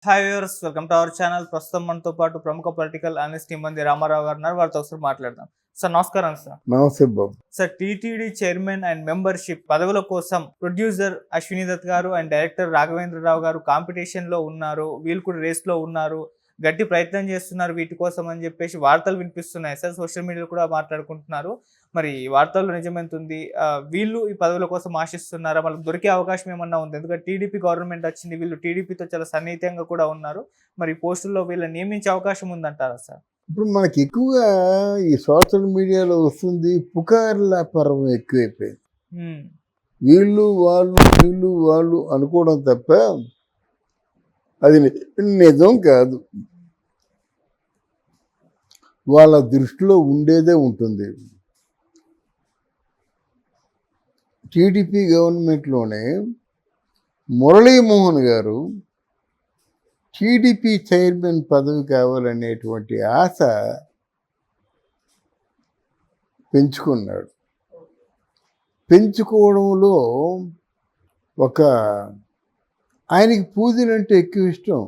Hi viewers, welcome to our channel. ప్రస్తుతం మనతో పాటు ప్రముఖ పొలిటికల్ అనలిస్ట్ ఇమ్మంది రామారావు గారు ఉన్నారు. వారితో ఒకసారి మాట్లాడదాం. సార్ నమస్కారం. సార్ నమస్తే బాబు. Sir, TTD chairman and membership పదవుల కోసం ప్రొడ్యూసర్ అశ్విని దత్ గారు అండ్ డైరెక్టర్ రాఘవేంద్రరావు గారు కాంపిటీషన్ లో ఉన్నారు. వీళ్ళు కూడా రేస్ లో ఉన్నారు, గట్టి ప్రయత్నం చేస్తున్నారు వీటి కోసం అని చెప్పేసి వార్తలు వినిపిస్తున్నాయి. సార్, సోషల్ మీడియాలో కూడా మాట్లాడుకుంటున్నారు. మరి ఈ వార్తల్లో నిజమెంతుంది? వీళ్ళు ఈ పదవుల కోసం ఆశిస్తున్నారా? వాళ్ళకి దొరికే అవకాశం ఏమన్నా ఉంది? ఎందుకంటే టీడీపీ గవర్నమెంట్ వచ్చింది, వీళ్ళు టీడీపీతో చాలా సన్నిహితంగా కూడా ఉన్నారు. మరి పోస్టుల్లో వీళ్ళని నియమించే అవకాశం ఉందంటారా సార్? ఇప్పుడు మనకి ఎక్కువగా ఈ సోషల్ మీడియాలో వస్తుంది పుకార్ల పర్వం ఎక్కువైపోయింది. వీళ్ళు వాళ్ళు అనుకోవడం తప్ప అది నిజం కాదు. వాళ్ళ దృష్టిలో ఉండేదే ఉంటుంది. టీడీపీ గవర్నమెంట్లోనే మురళీమోహన్ గారు టీడీపీ చైర్మన్ పదవి కావాలనేటువంటి ఆశ పెంచుకున్నాడు. పెంచుకోవడంలో ఆయనకి పూజలంటే ఎక్కువ ఇష్టం.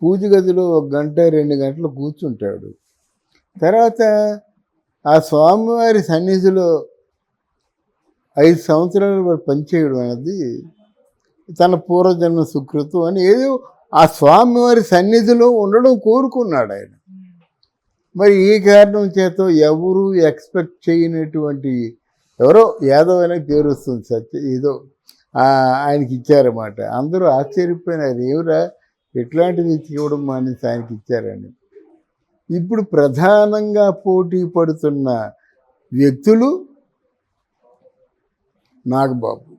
పూజ గదిలో 1 గంట 2 గంటలు కూర్చుంటాడు. తర్వాత ఆ స్వామివారి సన్నిధిలో 5 సంవత్సరాలు పనిచేయడం అనేది తన పూర్వజన్మ సుకృతం అని ఏదో ఆ స్వామివారి సన్నిధిలో ఉండడం కోరుకున్నాడు ఆయన. మరి ఈ కారణం చేత ఎవరు ఎక్స్పెక్ట్ చేయనటువంటి ఎవరో యాదవ్ అనే పేరు వస్తుంది, ఏదో ఆయనకి ఇచ్చారన్నమాట. అందరూ ఆశ్చర్యపోయినారు, ఏమిరా ఎట్లాంటిది ఇవ్వడం మానేసి ఆయనకి ఇచ్చారని. ఇప్పుడు ప్రధానంగా పోటీ పడుతున్న వ్యక్తులు నాగబాబు,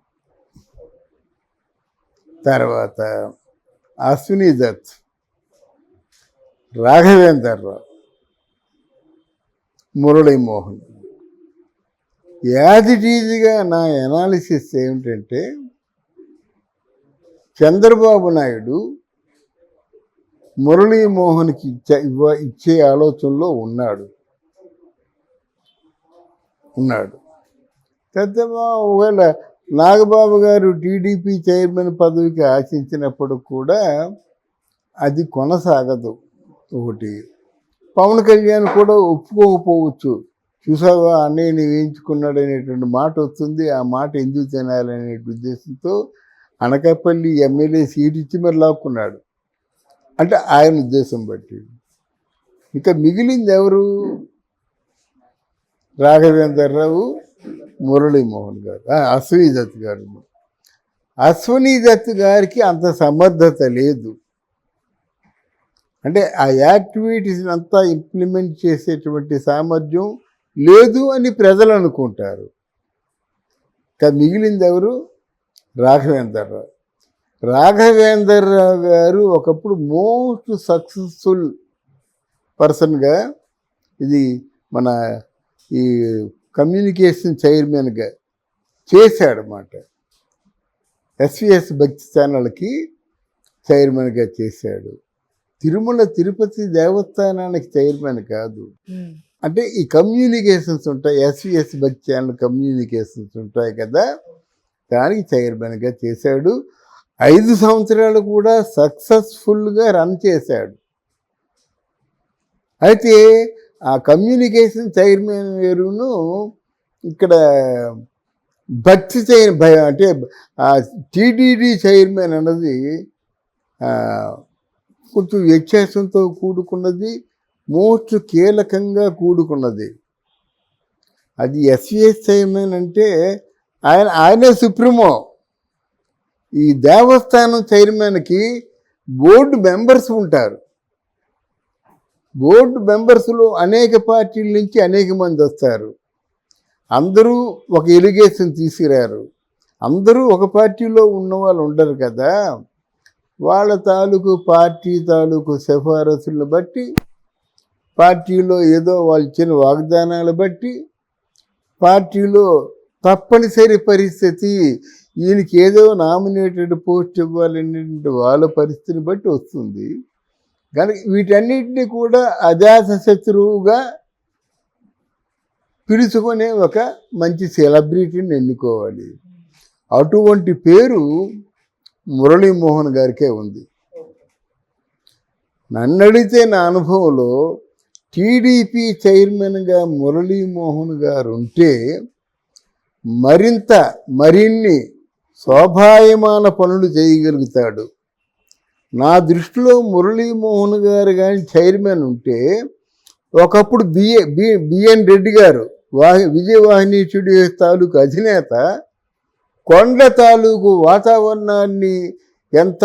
తర్వాత అశ్విని దత్, రాఘవేంద్రరావు, మురళీమోహన్. యాజ్ ఇట్ ఈజ్గా నా ఎనాలిసిస్ ఏమిటంటే చంద్రబాబు నాయుడు మురళీమోహన్కి ఇచ్చే ఆలోచనలో ఉన్నాడు. ఒకవేళ నాగబాబు గారు టీడీపీ చైర్మన్ పదవికి ఆశించినప్పుడు కూడా అది కొనసాగదు. ఒకటి, పవన్ కళ్యాణ్ కూడా ఒప్పుకోకపోవచ్చు. చూసావా అన్నయ్యని వేయించుకున్నాడు అనేటువంటి మాట వస్తుంది. ఆ మాట ఎందుకు తినాలనే ఉద్దేశంతో అనకాపల్లి ఎమ్మెల్యే సీట్ ఇచ్చి మరి లాక్కున్నాడు. అంటే ఆయన ఉద్దేశం బట్టి. ఇంకా మిగిలింది ఎవరు? రాఘవేంద్రరావు, మురళీమోహన్ గారు, అశ్విని దత్ గారు. అశ్విని దత్ గారికి అంత సమర్థత లేదు. అంటే ఆ యాక్టివిటీస్ అంతా ఇంప్లిమెంట్ చేసేటువంటి సామర్థ్యం లేదు అని ప్రజలు అనుకుంటారు. ఇంకా మిగిలింది ఎవరు? రాఘవేంద్రరావు. రాఘవేంద్రరావు గారు ఒకప్పుడు మోస్ట్ సక్సెస్ఫుల్ పర్సన్గా ఇది మన ఈ కమ్యూనికేషన్ చైర్మన్గా చేశాడన్నమాట. ఎస్విఎస్ భక్తి ఛానల్కి చైర్మన్గా చేశాడు. తిరుమల తిరుపతి దేవస్థానానికి చైర్మన్ కాదు. అంటే ఈ కమ్యూనికేషన్స్ ఉంటాయి, ఎస్విఎస్ భక్తి ఛానల్ కమ్యూనికేషన్స్ ఉంటాయి కదా, దానికి చైర్మన్గా చేశాడు. 5 సంవత్సరాలు కూడా సక్సెస్ఫుల్గా రన్ చేశాడు. అయితే ఆ కమ్యూనికేషన్ చైర్మన్ వేరును ఇక్కడ భక్తి అంటే టీటీడీ చైర్మన్ అన్నది కొంచెం వ్యత్యాసంతో కూడుకున్నది, మోస్ట్ కీలకంగా కూడుకున్నది. అది ఎస్విఎస్ చైర్మన్ అంటే ఆయనే సుప్రీమో. ఈ దేవస్థానం చైర్మన్కి బోర్డు మెంబర్స్ ఉంటారు. బోర్డు మెంబర్స్లో అనేక పార్టీల నుంచి అనేక మంది వస్తారు. అందరూ ఒక ఎలిగేషన్ తీసుకురారు. అందరూ ఒక పార్టీలో ఉన్న వాళ్ళు ఉండరు కదా. వాళ్ళ పార్టీ తాలూకు సిఫారసులను బట్టి, పార్టీలో ఏదో వాళ్ళు ఇచ్చిన వాగ్దానాలు బట్టి, పార్టీలో తప్పనిసరి పరిస్థితి ఈయనకి ఏదో నామినేటెడ్ పోస్ట్ ఇవ్వాలనేటువంటి వాళ్ళ పరిస్థితిని బట్టి వస్తుంది. కానీ వీటన్నిటినీ కూడా అజాత శత్రువుగా పిలుచుకునే ఒక మంచి సెలబ్రిటీని ఎన్నుకోవాలి. అటువంటి పేరు మురళీమోహన్ గారికే ఉంది. నన్ను అడిగితే నా అనుభవంలో టీడీపీ చైర్మన్గా మురళీమోహన్ గారు ఉంటే మరిన్ని శోభాయమాన పనులు చేయగలుగుతాడు. నా దృష్టిలో మురళీమోహన్ గారు కానీ చైర్మన్ ఉంటే, ఒకప్పుడు బిఎన్ రెడ్డి గారు విజయవాహిని స్టూడియోస్ తాలూకు అధినేత కొండ తాలూకు వాతావరణాన్ని ఎంత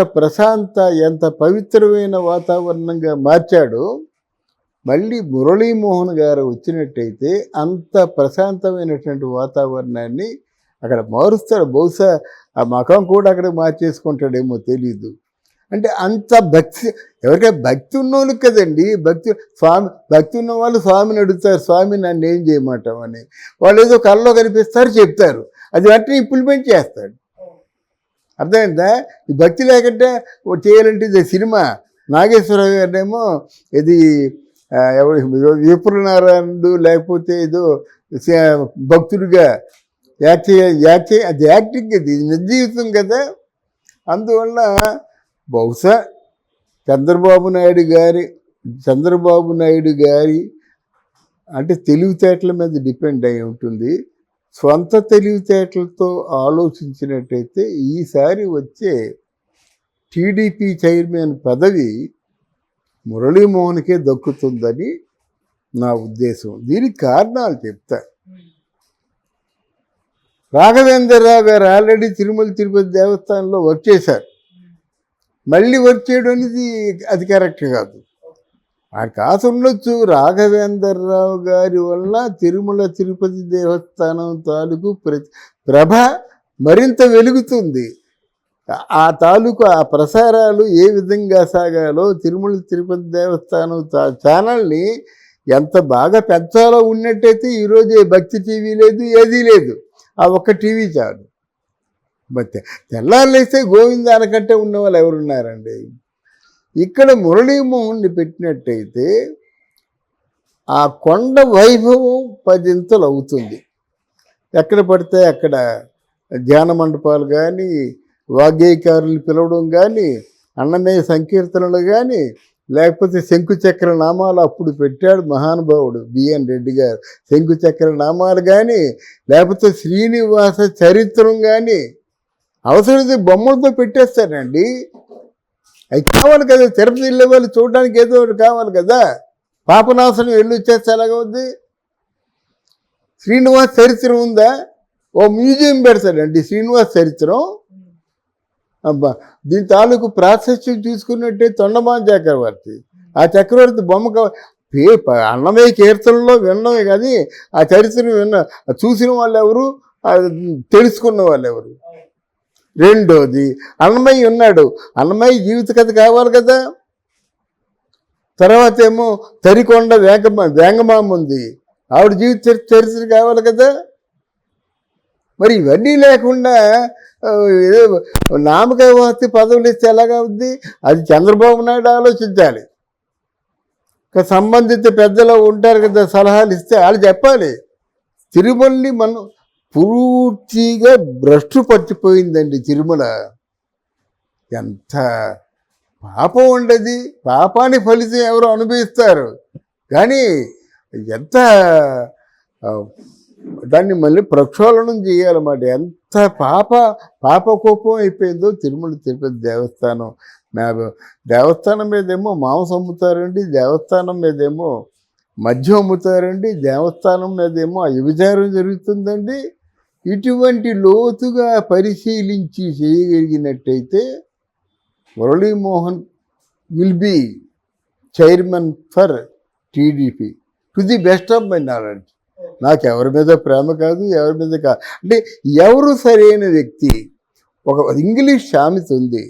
ఎంత పవిత్రమైన వాతావరణంగా మార్చాడో, మళ్ళీ మురళీమోహన్ గారు వచ్చినట్టయితే అంత ప్రశాంతమైనటువంటి వాతావరణాన్ని అక్కడ మారుస్తాడు. బహుశా ఆ మకం కూడా అక్కడ మార్చేసుకుంటాడేమో తెలీదు. అంటే అంత భక్తి, ఎవరికైనా భక్తి ఉన్నోళ్ళకి కదండి. భక్తి ఉన్న వాళ్ళు స్వామిని అడుగుతారు, స్వామి నన్ను ఏం చేయమంటామని. వాళ్ళు ఏదో కళ్ళలో కనిపిస్తారు, చెప్తారు, అది వెంటనే ఇంప్లిమెంట్ చేస్తాడు. అర్థమైందా? ఈ భక్తి లేకుంటే చేయాలంటే ఇది సినిమా. నాగేశ్వరరావు గారినేమో ఇది విప్రనారాయణుడు లేకపోతే ఏదో భక్తుడిగా యాక్ట్ అది యాక్టింగ్, ఇది నిజ జీవితం కదా. అందువల్ల బహుశా చంద్రబాబు నాయుడు గారి అంటే తెలివితేటల మీద డిపెండ్ అయి ఉంటుంది. స్వంత తెలివితేటలతో ఆలోచించినట్టయితే ఈసారి వచ్చే టీడీపీ చైర్మన్ పదవి మురళీమోహన్కే దక్కుతుందని నా ఉద్దేశం. దీనికి కారణాలు చెప్తా. రాఘవేంద్రరావు గారు ఆల్రెడీ తిరుమల తిరుపతి దేవస్థానంలో వర్క్ చేశారు. మళ్ళీ వర్క్ చేయడం అనేది అది కరెక్ట్ కాదు. ఆ కాసు ఉండొచ్చు. రాఘవేంద్రరావు గారి వల్ల తిరుమల తిరుపతి దేవస్థానం తాలూకు ప్రభ మరింత వెలుగుతుంది. ఆ తాలూకు ఆ ప్రసారాలు ఏ విధంగా సాగాలో తిరుమల తిరుపతి దేవస్థానం ఛానల్ని ఎంత బాగా పెంచాలో ఉన్నట్టయితే ఈరోజు భక్తి టీవీ లేదు, ఏదీ లేదు. ఆ ఒక్క టీవీ చాలు. బట్ తెల్లారులేస్తే గోవింద అనకంటే ఉన్నవాళ్ళు ఎవరున్నారండి? ఇక్కడ మురళీమోహన్ని పెట్టినట్టయితే ఆ కొండ వైభవం 10 అవుతుంది. ఎక్కడ పడితే అక్కడ ధ్యాన మండపాలు కానీ, వాగ్గేయకారులు పిలవడం కానీ, అన్నమయ్య సంకీర్తనలు కానీ, లేకపోతే శంకుచక్ర నామాలు అప్పుడు పెట్టాడు మహానుభావుడు బిఎన్ రెడ్డి గారు. శంకుచక్ర నామాలు కానీ, లేకపోతే శ్రీనివాస చరిత్రం కానీ, అవసరమైతే బొమ్మలతో పెట్టేస్తారండి. అవి కావాలి కదా, తిరుపతి వెళ్ళే వాళ్ళు చూడడానికి ఏదో ఒకటి కావాలి కదా. పాపనాశనం వెళ్ళి వచ్చేస్తే ఎలాగ ఉంది? శ్రీనివాస చరిత్రం ఉందా? ఓ మ్యూజియం పెడతాడండి శ్రీనివాస చరిత్రం. అబ్బా, దీని తాలూకు ప్రాశస్త్యం చూసుకున్నట్టే తొండమాన్ చక్రవర్తి. ఆ చక్రవర్తి బొమ్మ అన్నమయ్య కీర్తనలో విన్నమే కానీ ఆ చరిత్రను చూసిన వాళ్ళు ఎవరు, తెలుసుకున్న వాళ్ళు ఎవరు? రెండోది, అన్నమయ్య ఉన్నాడు, అన్నమయ్య జీవిత కథ కావాలి కదా. తర్వాత ఏమో తరికొండ వేంగమామ ఉంది, ఆవిడ జీవిత చరిత్ర కావాలి కదా. మరి ఇవన్నీ లేకుండా ఏదో నామకవాస్తి పదవులు ఇస్తే ఎలాగా ఉంది? అది చంద్రబాబు నాయుడు ఆలోచించాలి. సంబంధిత పెద్దలు ఉంటారు కదా, సలహాలు ఇస్తే వాళ్ళు చెప్పాలి. తిరుమలని మనం పూర్తిగా భ్రష్టు పట్టిపోయిందండి తిరుమల. ఎంత పాపం ఉండదు, పాపానికి ఫలితం ఎవరు అనుభవిస్తారు. కానీ ఎంత దాన్ని మళ్ళీ ప్రక్షాళనం చేయాలన్నమాట. ఎంత పాపకోపం అయిపోయిందో తిరుమల తిరుపతి దేవస్థానం. దేవస్థానం మీదేమో మాంసం అమ్ముతారండి, దేవస్థానం మీదేమో మద్యం అమ్ముతారండి, దేవస్థానం మీదేమో వ్యభిచారం జరుగుతుందండి. ఇటువంటి లోతుగా పరిశీలించి చేయగలిగినట్టయితే Murali Mohan will be chairman for TDP to the best of my knowledge. నాకు ఎవరి మీద ప్రేమ కాదు, ఎవరి మీద కాదు. అంటే ఎవరు సరైన వ్యక్తి? ఒక ఇంగ్లీష్ సామెత ఉంది,